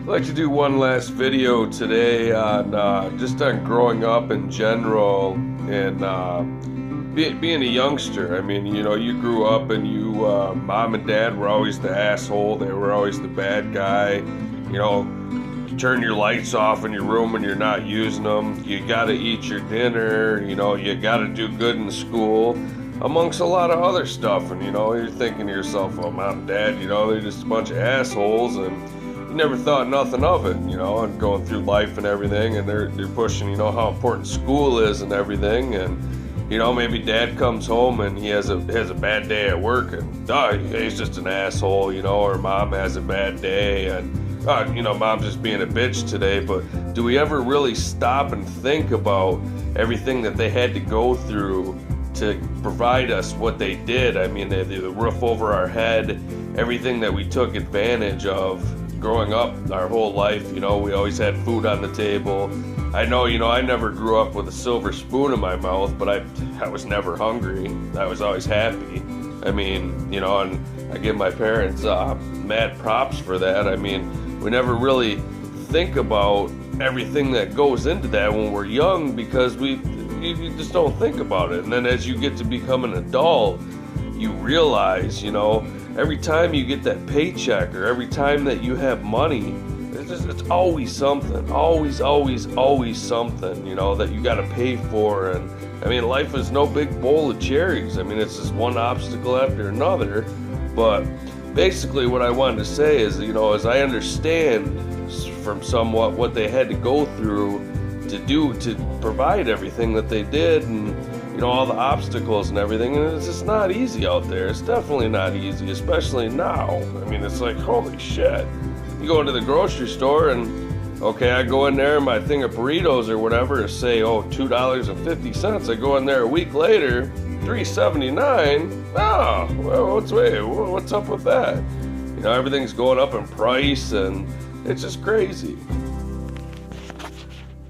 like to do one last video today on just on growing up in general and being a youngster. I mean, you know, you grew up and mom and dad were always the asshole. They were always the bad guy. You know, you turn your lights off in your room and you're not using them. You gotta eat your dinner. You know, you gotta do good in school, amongst a lot of other stuff. And you know, you're thinking to yourself, well, mom and dad, you know, they're just a bunch of assholes, and you never thought nothing of it, you know, and going through life and everything, and they're pushing, you know, how important school is and everything. And you know, maybe dad comes home and he has a bad day at work, and he's just an asshole, you know, or mom has a bad day, and you know, mom's just being a bitch today. But do we ever really stop and think about everything that they had to go through to provide us what they did? I mean, the roof over our head, everything that we took advantage of growing up our whole life. You know, we always had food on the table. I know, you know, I never grew up with a silver spoon in my mouth, but I was never hungry. I was always happy. I mean, you know, and I give my parents mad props for that. I mean, we never really think about everything that goes into that when we're young, because you just don't think about it. And then as you get to become an adult, you realize, you know, every time you get that paycheck or every time that you have money, it's always something, always something, you know, that you got to pay for. And I mean, life is no big bowl of cherries. I mean, it's just one obstacle after another. But basically what I wanted to say is, you know, as I understand from somewhat what they had to go through to provide everything that they did, and you know, all the obstacles and everything, and it's just not easy out there. It's definitely not easy, especially now. I mean, it's like, holy shit. You go into the grocery store and, okay, I go in there and my thing of burritos or whatever is, say, $2.50. I go in there a week later, $3.79. Oh, well, what's up with that? You know, everything's going up in price, and it's just crazy.